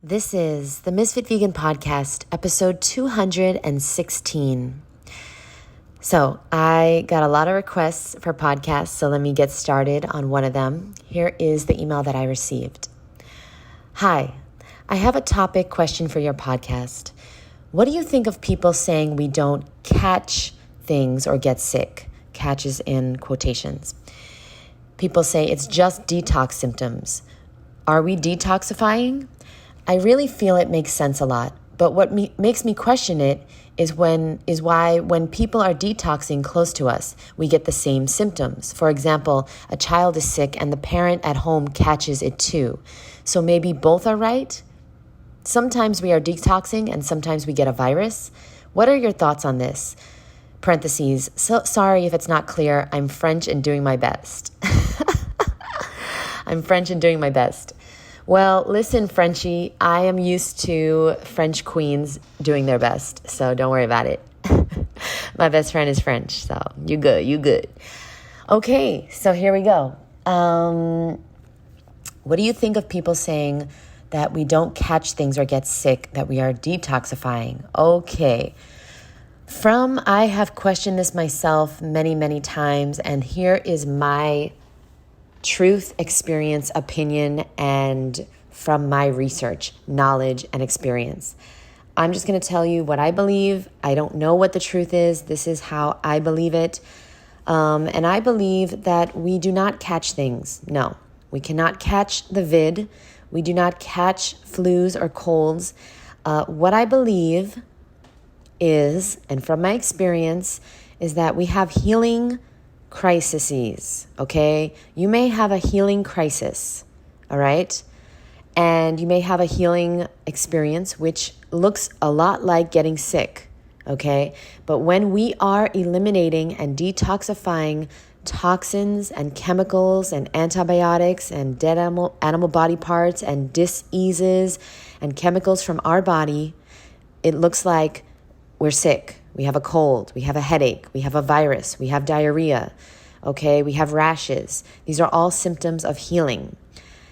This is the Ms.FitVegan podcast, episode 216. So I got a lot of requests for podcasts, so let me get started on one of them. Here is the email that I received. Hi, I have a topic question for your podcast. What do you think of people saying we don't catch things or get sick? Catches in quotations. People say it's just detox symptoms. Are we detoxifying? I really feel it makes sense a lot, but what makes me question it is why when people are detoxing close to us, we get the same symptoms. For example, a child is sick and the parent at home catches it too. So maybe both are right? Sometimes we are detoxing and sometimes we get a virus. What are your thoughts on this? Parentheses, so sorry if it's not clear. I'm French and doing my best. I'm French and doing my best. Well, listen, Frenchie, I am used to French queens doing their best, so don't worry about it. My best friend is French, so you good. Okay, so here we go. What do you think of people saying that we don't catch things or get sick, that we are detoxifying? Okay. I have questioned this myself many, many times, and here is my truth, experience, opinion, and from my research, knowledge, and experience. I'm just going to tell you what I believe. I don't know what the truth is. This is how I believe it. And I believe that we do not catch things. No, we cannot catch the vid. We do not catch flus or colds. What I believe is, and from my experience, is that we have healing crises, okay? You may have a healing crisis, all right? And you may have a healing experience, which looks a lot like getting sick, okay? But when we are eliminating and detoxifying toxins and chemicals and antibiotics and dead animal body parts and diseases and chemicals from our body, it looks like we're sick. We have a cold, we have a headache, we have a virus, we have diarrhea, okay? We have rashes. These are all symptoms of healing.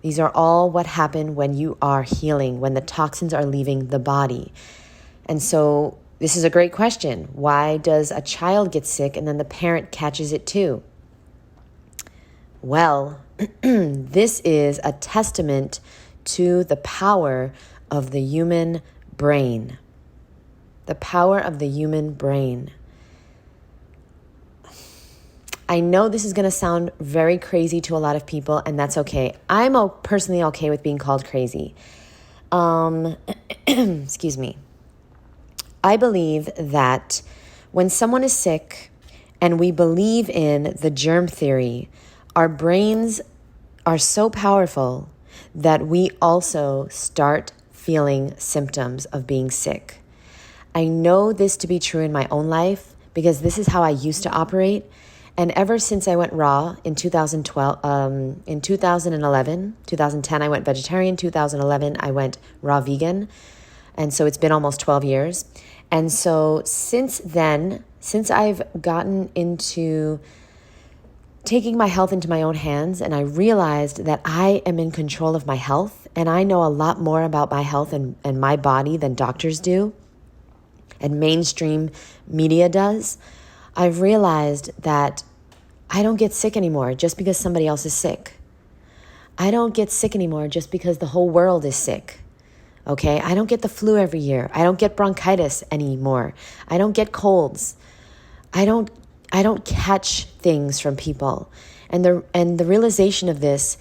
These are all what happen when you are healing, when the toxins are leaving the body. And so this is a great question. Why does a child get sick and then the parent catches it too? Well, this is a testament to the power of the human brain. The power of the human brain. I know this is going to sound very crazy to a lot of people, and that's okay. I'm personally okay with being called crazy. Excuse me. I believe that when someone is sick and we believe in the germ theory, our brains are so powerful that we also start feeling symptoms of being sick. I know this to be true in my own life because this is how I used to operate. And ever since I went raw in 2010, I went vegetarian. 2011, I went raw vegan. And so it's been almost 12 years. And so since then, since I've gotten into taking my health into my own hands, and I realized that I am in control of my health, and I know a lot more about my health and my body than doctors do, and mainstream media does, I've realized that I don't get sick anymore just because somebody else is sick. I don't get sick anymore just because the whole world is sick. Okay? I don't get the flu every year. I don't get bronchitis anymore. I don't get colds. I don't catch things from people. And the realization of this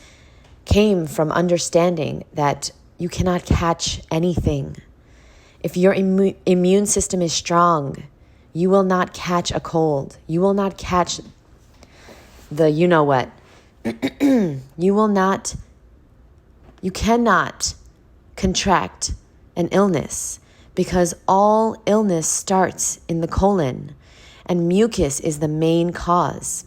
came from understanding that you cannot catch anything. If your immune system is strong, you will not catch a cold. You will not catch the you know what. You cannot contract an illness because all illness starts in the colon and mucus is the main cause.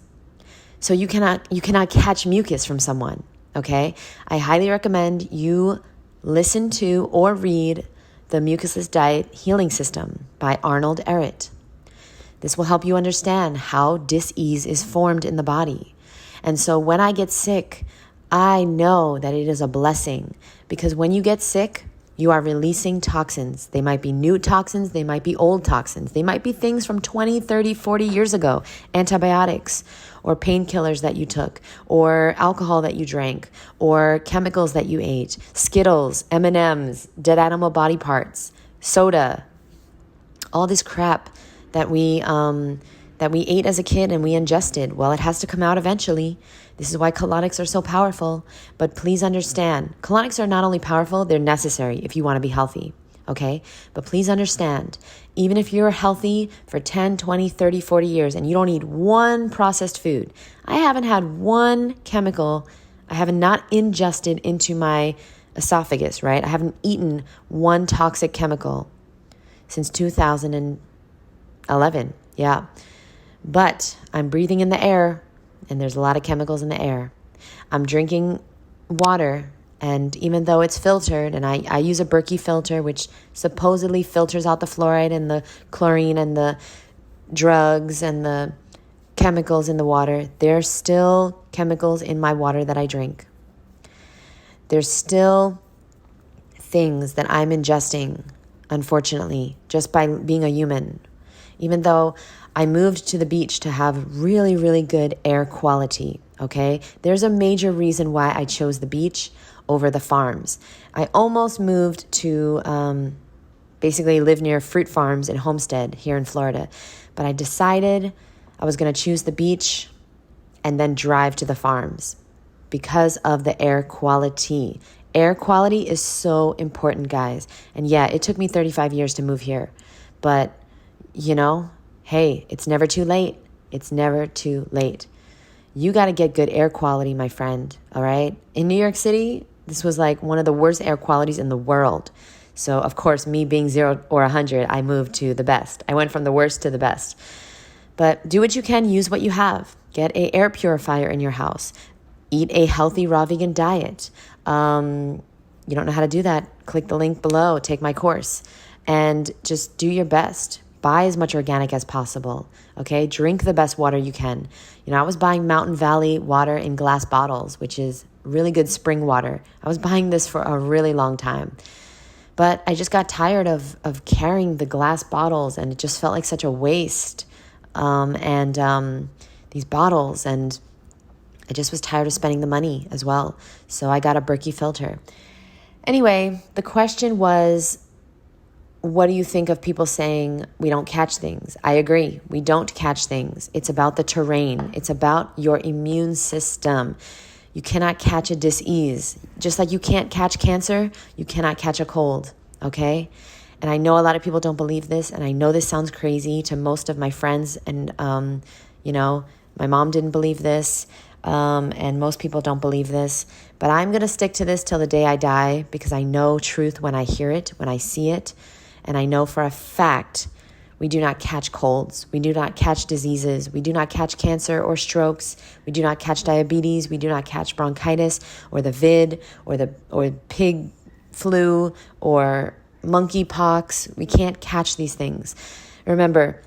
So you cannot catch mucus from someone, okay? I highly recommend you listen to or read The Mucusless Diet Healing System by Arnold Ehret. This will help you understand how dis-ease is formed in the body. And so when I get sick, I know that it is a blessing because when you get sick, You are releasing toxins. They might be new toxins. They might be old toxins. They might be things from 20, 30, 40 years ago. Antibiotics or painkillers that you took or alcohol that you drank or chemicals that you ate. Skittles, M&Ms, dead animal body parts, soda. All this crap that we ate as a kid and we ingested. Well, it has to come out eventually. This is why colonics are so powerful. But please understand, colonics are not only powerful, they're necessary if you want to be healthy, okay? But please understand, even if you're healthy for 10, 20, 30, 40 years and you don't eat one processed food, I haven't had one chemical, I have not ingested into my esophagus, right? I haven't eaten one toxic chemical since 2011, yeah. But I'm breathing in the air, and there's a lot of chemicals in the air. I'm drinking water, and even though it's filtered, and I use a Berkey filter, which supposedly filters out the fluoride and the chlorine and the drugs and the chemicals in the water, there's still chemicals in my water that I drink. There's still things that I'm ingesting, unfortunately, just by being a human. Even though I moved to the beach to have really, really good air quality, okay? There's a major reason why I chose the beach over the farms. I almost moved to basically live near fruit farms in Homestead here in Florida. But I decided I was going to choose the beach and then drive to the farms because of the air quality. Air quality is so important, guys. And yeah, it took me 35 years to move here. But you know, hey, it's never too late. It's never too late. You got to get good air quality, my friend, all right? In New York City, this was like one of the worst air qualities in the world. So, of course, me being 0 or 100, I moved to the best. I went from the worst to the best. But do what you can, use what you have. Get an air purifier in your house. Eat a healthy raw vegan diet. You don't know how to do that? Click the link below. Take my course. And just do your best. Buy as much organic as possible, okay? Drink the best water you can. You know, I was buying Mountain Valley water in glass bottles, which is really good spring water. I was buying this for a really long time. But I just got tired of carrying the glass bottles, and it just felt like such a waste. These bottles, and I just was tired of spending the money as well. So I got a Berkey filter. Anyway, the question was, what do you think of people saying we don't catch things? I agree. We don't catch things. It's about the terrain. It's about your immune system. You cannot catch a disease. Just like you can't catch cancer, you cannot catch a cold, okay? And I know a lot of people don't believe this, and I know this sounds crazy to most of my friends, and, my mom didn't believe this, and most people don't believe this, but I'm going to stick to this till the day I die because I know truth when I hear it, when I see it. And I know for a fact we do not catch colds. We do not catch diseases. We do not catch cancer or strokes. We do not catch diabetes. We do not catch bronchitis or the vid or pig flu or monkeypox. We can't catch these things. Remember,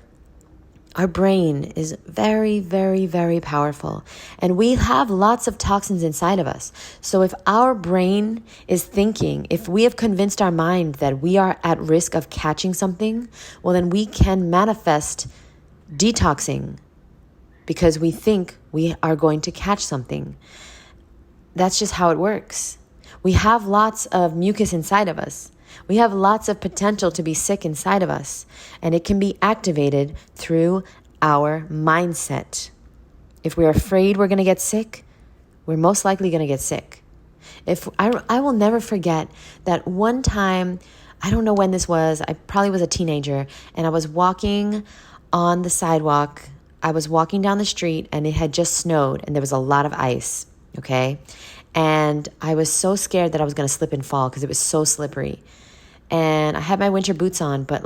our brain is very, very, very powerful, and we have lots of toxins inside of us. So if our brain is thinking, if we have convinced our mind that we are at risk of catching something, well, then we can manifest detoxing because we think we are going to catch something. That's just how it works. We have lots of mucus inside of us. We have lots of potential to be sick inside of us, and it can be activated through our mindset. If we're afraid we're going to get sick, we're most likely going to get sick. If I will never forget that one time, I don't know when this was, I probably was a teenager, and I was walking on the sidewalk. I was walking down the street, and it had just snowed, and there was a lot of ice, okay? And I was so scared that I was going to slip and fall because it was so slippery. And I had my winter boots on, but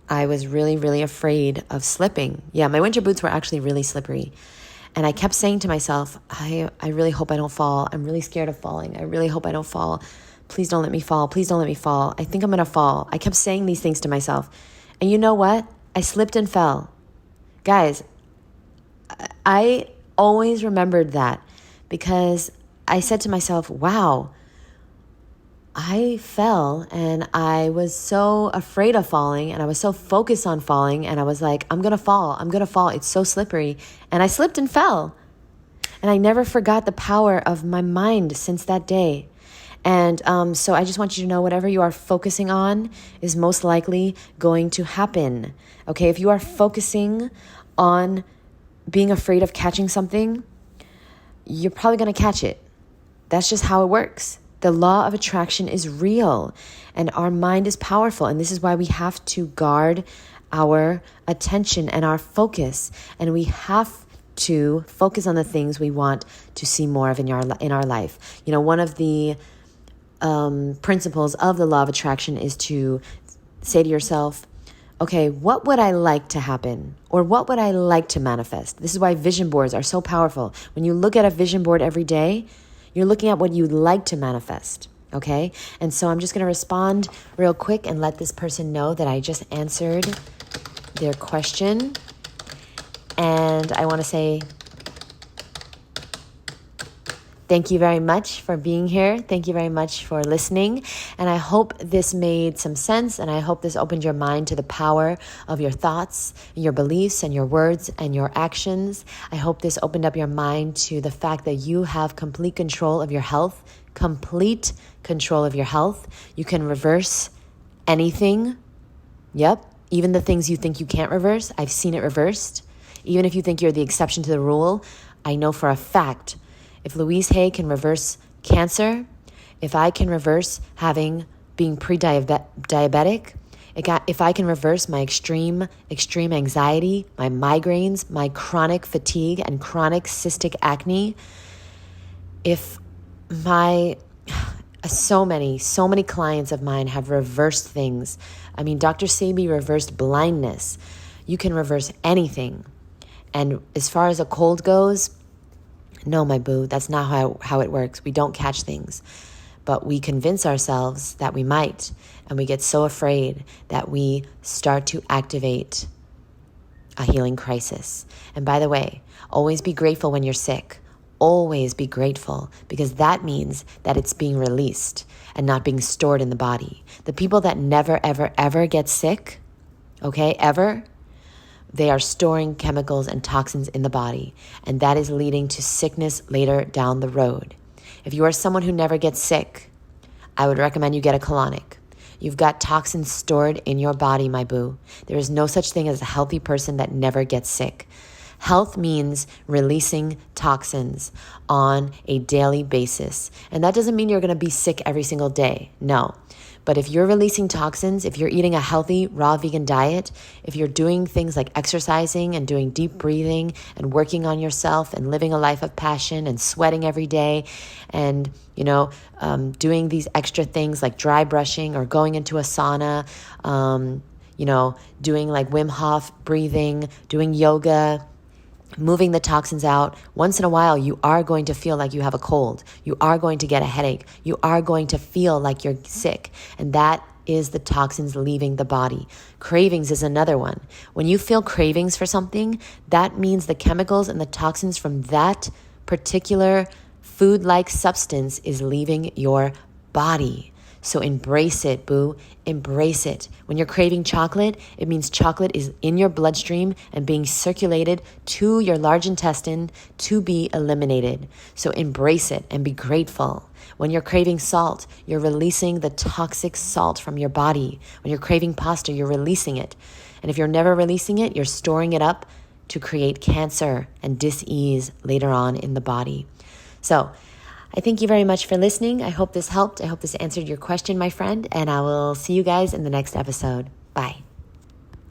I was really, really afraid of slipping. Yeah, my winter boots were actually really slippery. And I kept saying to myself, I really hope I don't fall. I'm really scared of falling. I really hope I don't fall. Please don't let me fall. Please don't let me fall. I think I'm going to fall. I kept saying these things to myself. And you know what? I slipped and fell. Guys, I always remembered that because I said to myself, wow, I fell and I was so afraid of falling and I was so focused on falling and I was like, I'm going to fall. It's so slippery. And I slipped and fell. And I never forgot the power of my mind since that day. And so I just want you to know whatever you are focusing on is most likely going to happen. Okay, if you are focusing on being afraid of catching something, you're probably going to catch it. That's just how it works. The law of attraction is real and our mind is powerful. And this is why we have to guard our attention and our focus. And we have to focus on the things we want to see more of in our life. You know, one of the principles of the law of attraction is to say to yourself, okay, what would I like to happen? Or what would I like to manifest? This is why vision boards are so powerful. When you look at a vision board every day, you're looking at what you'd like to manifest, okay? And so I'm just going to respond real quick and let this person know that I just answered their question. And I want to say thank you very much for being here. Thank you very much for listening. And I hope this made some sense. And I hope this opened your mind to the power of your thoughts, your beliefs, and your words and your actions. I hope this opened up your mind to the fact that you have complete control of your health. Complete control of your health. You can reverse anything. Yep. Even the things you think you can't reverse. I've seen it reversed. Even if you think you're the exception to the rule, I know for a fact, if Louise Hay can reverse cancer, if I can reverse being pre-diabetic, if I can reverse my extreme anxiety, my migraines, my chronic fatigue and chronic cystic acne, if so many clients of mine have reversed things. I mean, Dr. Sebi reversed blindness. You can reverse anything. And as far as a cold goes, no, my boo, that's not how it works. We don't catch things, but we convince ourselves that we might, and we get so afraid that we start to activate a healing crisis. And by the way, always be grateful when you're sick. Always be grateful, because that means that it's being released and not being stored in the body. The people that never, ever, ever get sick, okay, ever, they are storing chemicals and toxins in the body, and that is leading to sickness later down the road. If you are someone who never gets sick, I would recommend you get a colonic. You've got toxins stored in your body, my boo. There is no such thing as a healthy person that never gets sick. Health means releasing toxins on a daily basis. And that doesn't mean you're going to be sick every single day. No. But if you're releasing toxins, if you're eating a healthy, raw vegan diet, if you're doing things like exercising and doing deep breathing and working on yourself and living a life of passion and sweating every day and, doing these extra things like dry brushing or going into a sauna, doing like Wim Hof breathing, doing yoga, moving the toxins out, once in a while, you are going to feel like you have a cold. You are going to get a headache. You are going to feel like you're sick. And that is the toxins leaving the body. Cravings is another one. When you feel cravings for something, that means the chemicals and the toxins from that particular food-like substance is leaving your body. So embrace it, boo. Embrace it. When you're craving chocolate, it means chocolate is in your bloodstream and being circulated to your large intestine to be eliminated. So embrace it and be grateful. When you're craving salt, you're releasing the toxic salt from your body. When you're craving pasta, you're releasing it. And if you're never releasing it, you're storing it up to create cancer and dis-ease later on in the body. So I thank you very much for listening. I hope this helped. I hope this answered your question, my friend, and I will see you guys in the next episode. Bye.